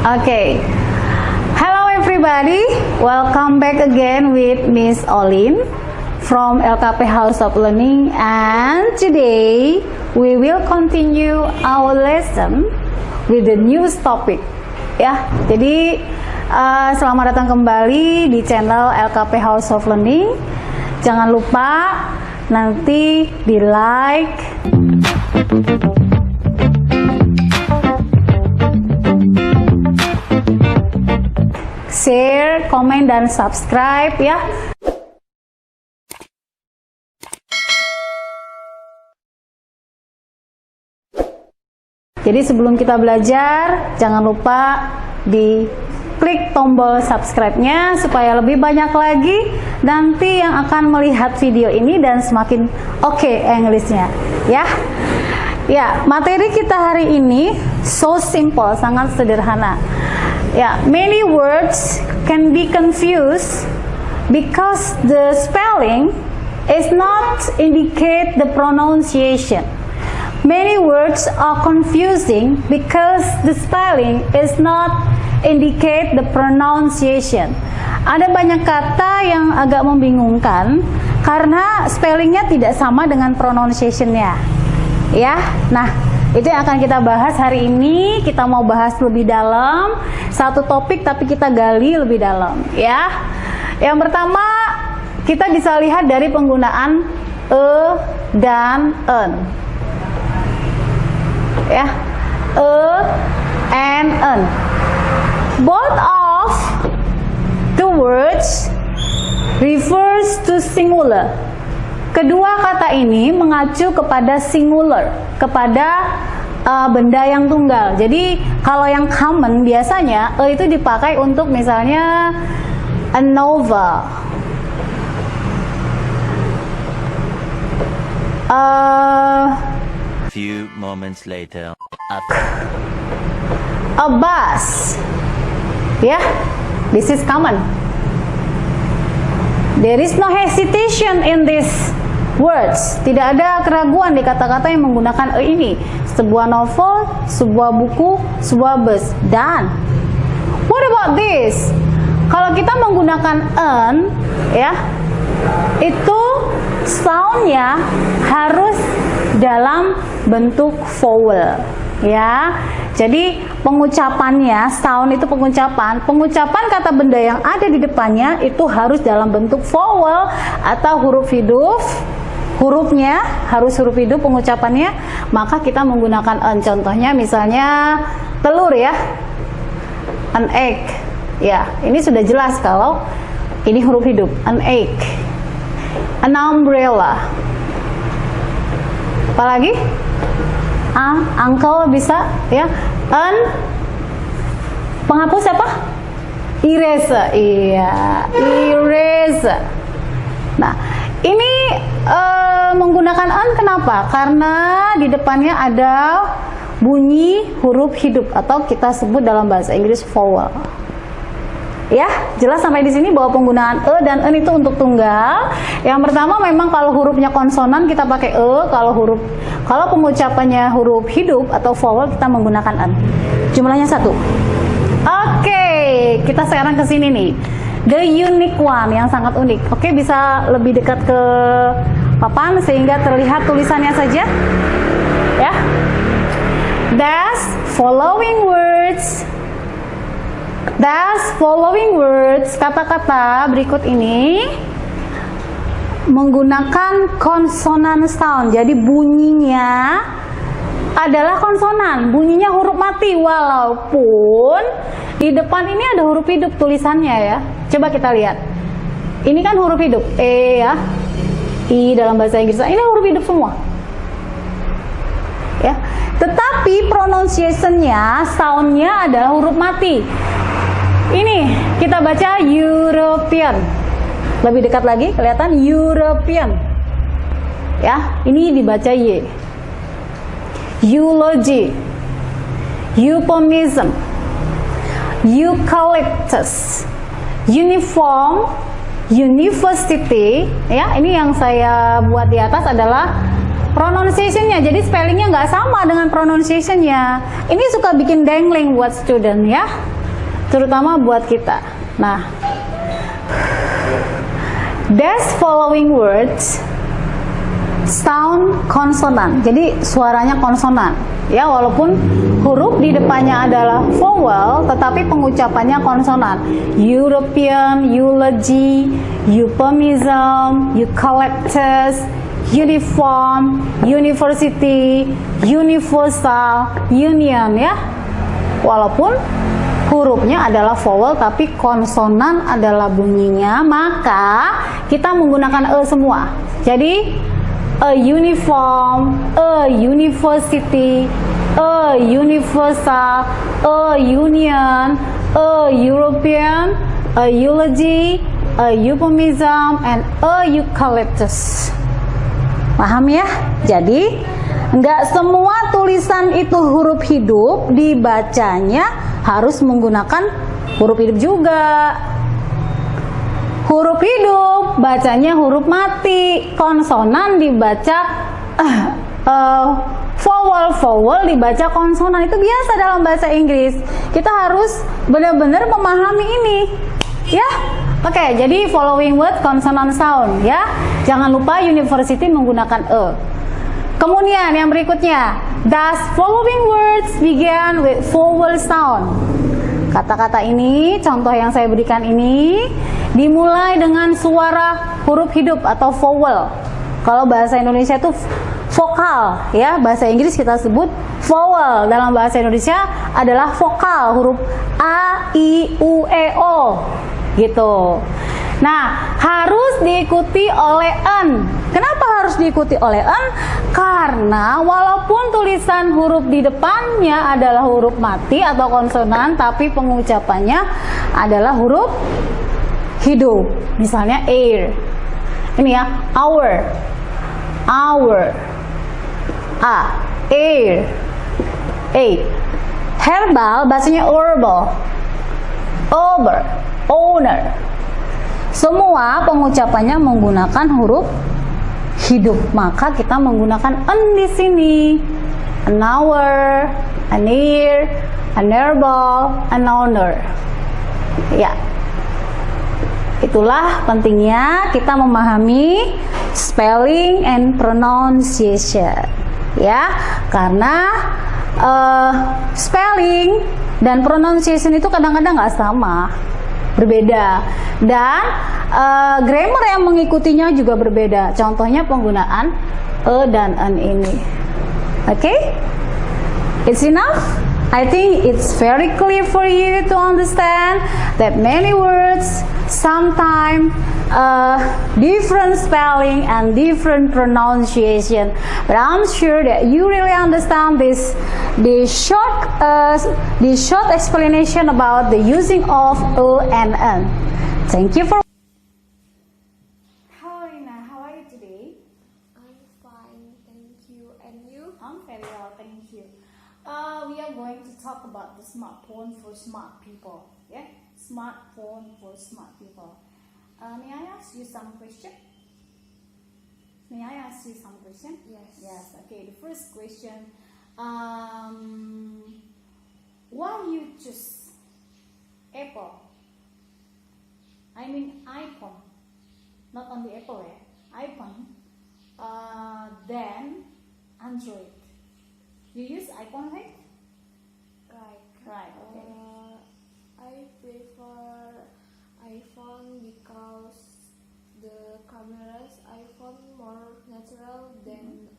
Okay. Hello everybody. Welcome back again with Miss Olin from LKP House of Learning, and today we will continue our lesson with the new topic. Ya, jadi selamat datang kembali di channel LKP House of Learning. Jangan lupa nanti di like, share, komen, dan subscribe ya. Jadi sebelum kita belajar, jangan lupa di klik tombol subscribe-nya supaya lebih banyak lagi nanti yang akan melihat video ini dan semakin oke English-nya ya. Ya, materi kita hari ini so simple, sangat sederhana. Yeah, many words can be confused because the spelling is not indicate the pronunciation. Many words are confusing because the spelling is not indicate the pronunciation. Ada banyak kata yang agak membingungkan karena spellingnya tidak sama dengan pronunciation-nya. Ya, nah itu yang akan kita bahas hari ini. Kita mau bahas lebih dalam satu topik, tapi kita gali lebih dalam ya. Yang pertama, kita bisa lihat dari penggunaan dan en ya, and en. Both of the words refers to singular. Kedua kata ini mengacu kepada singular, kepada benda yang tunggal. Jadi kalau yang common biasanya itu dipakai untuk misalnya a novel, few moments later, a bus. Yeah, this is common. There is no hesitation in these words. Tidak ada keraguan di kata-kata yang menggunakan ini. Sebuah novel, sebuah buku, sebuah bus. Dan what about this? Kalau kita menggunakan en, ya, itu soundnya harus dalam bentuk vowel, ya. Jadi pengucapannya, sound itu pengucapan kata benda yang ada di depannya itu harus dalam bentuk vowel atau huruf hidup. Hurufnya harus huruf hidup pengucapannya, maka kita menggunakan en. Contohnya misalnya telur ya, an egg. Ya, ini sudah jelas kalau ini huruf hidup, an egg. An umbrella. Apalagi? Uncle bisa ya. An penghapus apa? Eraser. Iya, eraser. Nah, ini menggunakan an kenapa? Karena di depannya ada bunyi huruf hidup atau kita sebut dalam bahasa Inggris vowel. Ya, jelas sampai di sini bahwa penggunaan dan en itu untuk tunggal. Yang pertama memang kalau hurufnya konsonan kita pakai kalau pengucapannya huruf hidup atau vowel kita menggunakan en. Jumlahnya 1. Oke, kita sekarang ke sini nih. The unique one, yang sangat unik. Oke, bisa lebih dekat ke papan sehingga terlihat tulisannya saja. Ya. Thus following words, kata-kata berikut ini menggunakan konsonan sound. Jadi bunyinya adalah konsonan, bunyinya huruf mati walaupun di depan ini ada huruf hidup tulisannya ya. Coba kita lihat. Ini kan huruf hidup, E ya. I dalam bahasa Inggris. Ini huruf hidup semua. Ya. Tetapi pronunciation-nya, sound-nya adalah huruf mati. Ini kita baca European. Lebih dekat lagi kelihatan European. Ya, ini dibaca Y. Eulogy, euphemism, eucalyptus, uniform, university. Ya, ini yang saya buat di atas adalah pronunciation-nya, jadi spellingnya nggak sama dengan pronunciation-nya. Ini suka bikin dangling buat student ya, terutama buat kita. Nah, these following words sound consonant, jadi suaranya konsonan ya, walaupun huruf di depannya adalah vowel tetapi pengucapannya konsonan. European, eulogy, euphemism, eucalyptus, uniform, university, universal, union ya, walaupun hurufnya adalah vowel tapi konsonan adalah bunyinya, maka kita menggunakan e semua. Jadi a uniform, a university, a universal, a union, a European, a eulogy, a euphemism, and a eucalyptus. Paham ya? Jadi nggak semua tulisan itu huruf hidup, dibacanya harus menggunakan huruf hidup juga. Huruf hidup bacanya huruf mati, konsonan dibaca vowel dibaca konsonan. Itu biasa dalam bahasa Inggris. Kita harus benar-benar memahami ini ya. Oke, jadi following word consonant sound ya. Jangan lupa university menggunakan e. Kemudian yang berikutnya, does following words begin with vowel sound? Kata-kata ini, contoh yang saya berikan ini dimulai dengan suara huruf hidup atau vowel. Kalau bahasa Indonesia itu vokal ya, bahasa Inggris kita sebut vowel. Dalam bahasa Indonesia adalah vokal, huruf a, i, u, e, o gitu. Nah, harus diikuti oleh en. Kenapa harus diikuti oleh en? Karena walaupun tulisan huruf di depannya adalah huruf mati atau konsonan, tapi pengucapannya adalah huruf hidup. Misalnya air. Ini ya, our. Air. Herbal bahasanya herbal. Over, owner. Semua pengucapannya menggunakan huruf hidup, maka kita menggunakan en di sini. An hour, an ear, an herbal, an owner. Ya. Itulah pentingnya kita memahami spelling and pronunciation. Ya, karena spelling dan pronunciation itu kadang-kadang nggak sama, berbeda, dan grammar yang mengikutinya juga berbeda. Contohnya penggunaan e dan en ini. Oke? It's enough? I think it's very clear for you to understand that many words sometimes different spelling and different pronunciation, but I'm sure that you really understand the short explanation about the using of e and n. Thank you for. Hello Rina, how are you today? I'm fine, thank you. And you? I'm very well, thank you. We are going to talk about the smartphone for smart people. Yeah, smartphone for smart people. May I ask you some question? Yes. Yes. Okay. The first question. Why you choose Apple? I mean iPhone, not only Apple ya. iPhone. Then Android. You use iPhone, right? Right. Okay. I prefer iPhone because the cameras iPhone more natural than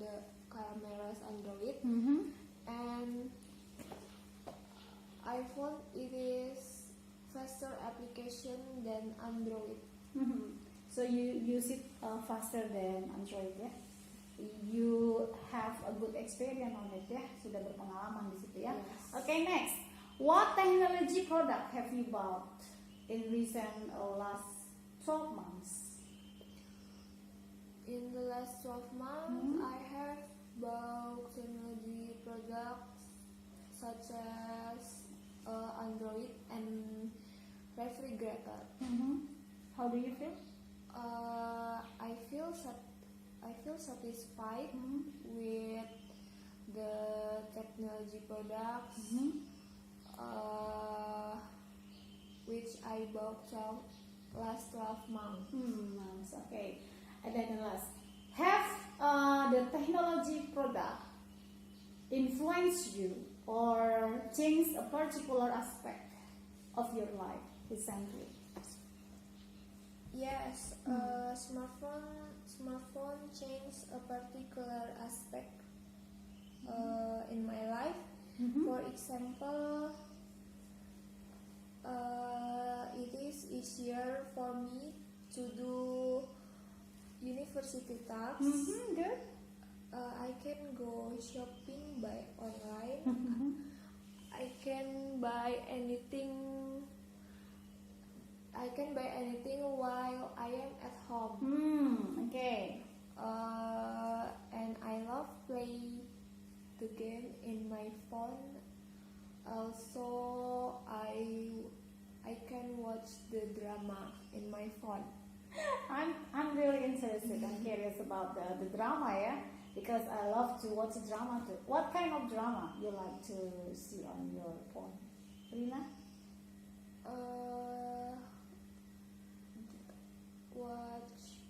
the cameras Android. And iPhone it is faster application than Android. So you use it faster than Android ya? You have a good experience on it ya? Sudah berpengalaman di situ ya? Yes. Okay, next. What technology product have you bought in recent last 12 months? In the last 12 months, I have bought technology products such as Android and refrigerator. How do you feel? I feel feel satisfied with the technology products which I bought last 12 months. Nice. Okay. And then the last, have the technology product influenced you or changed a particular aspect of your life recently? Yes, smartphone changed a particular aspect in my life. For example, it is easier for me to do university tasks. Good. I can go shopping by online. I can buy anything. I can buy anything while I am at home. Okay. And I love play the game in my phone. Also, I can watch the drama in my phone. I'm really interested and curious about the drama, yeah, because I love to watch drama too. What kind of drama you like to see on your phone, Rina? Watch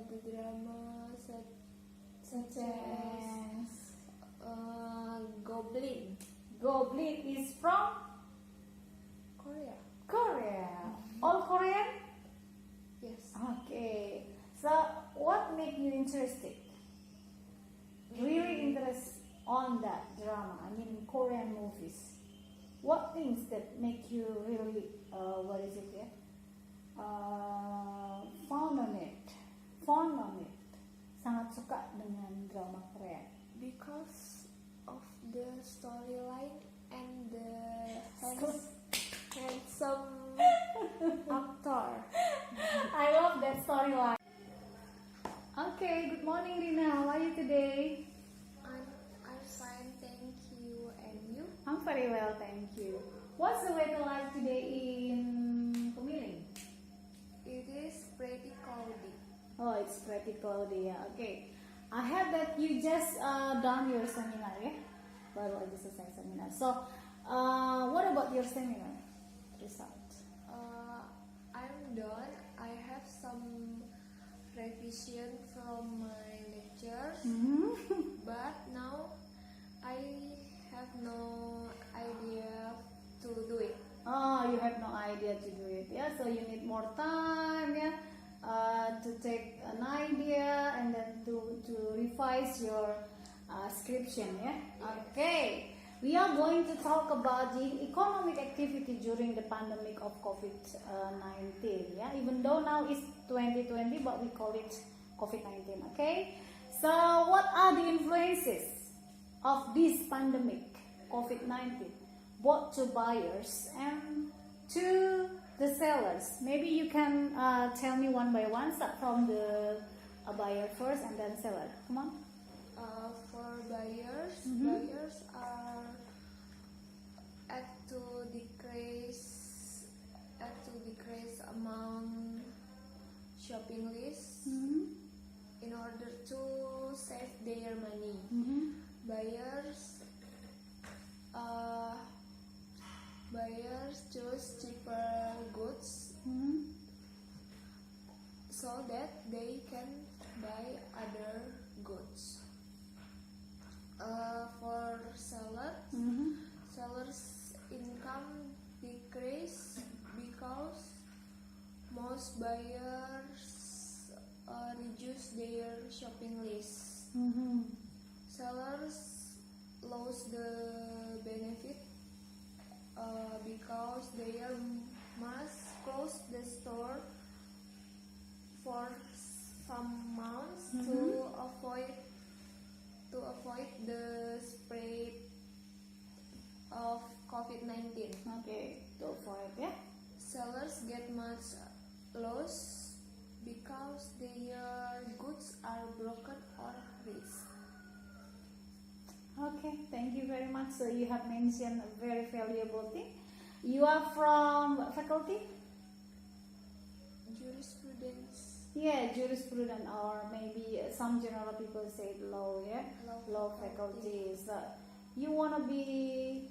the drama such as Goblin. Goblin is from Korea. Korea. All Korean? Yes. Okay. So, what make you interested? Really interest on that drama? I mean, Korean movies. What things that make you really, fond on it? Sangat suka dengan drama Korea. Because of the storyline and the handsome actor. I love that storyline. Okay, good morning, Rina. How are you today? I'm fine, thank you. And you? I'm very well, thank you. What's the weather like today in Pemiling? It is pretty cloudy. Oh, it's pretty cloudy, yeah. Okay. I heard that you just done your seminar, ya? Baru aja selesai seminar. So, what about your seminar result? I'm done. I have some revision from my lectures, but now I have no idea to do it. Oh, you have no idea to do it, yeah? So you need more time, yeah? To take an idea and then to revise your scription, yeah? Okay. We are going to talk about the economic activity during the pandemic of COVID-19, yeah? Even though now it's 2020, but we call it COVID-19, okay? So what are the influences of this pandemic, COVID-19, both to buyers and to the sellers? Maybe you can tell me one by one, start from the buyer first and then seller. Come on. For buyers, buyers are have to decrease amount shopping list in order to save their money. Buyers choose cheaper goods so that they can buy other goods. For sellers' income decrease because most buyers reduce their shopping list. Sellers lose the benefit because they must close the store for some months to avoid the spread of COVID-19. Okay, to avoid, yeah? Sellers get much loss because their goods are broken or risked. Okay, thank you very much. So you have mentioned a very valuable thing. You are from what faculty? Jurisprudence. Yeah, jurisprudence, or maybe some general people say law, yeah, Law law faculties. You wanna be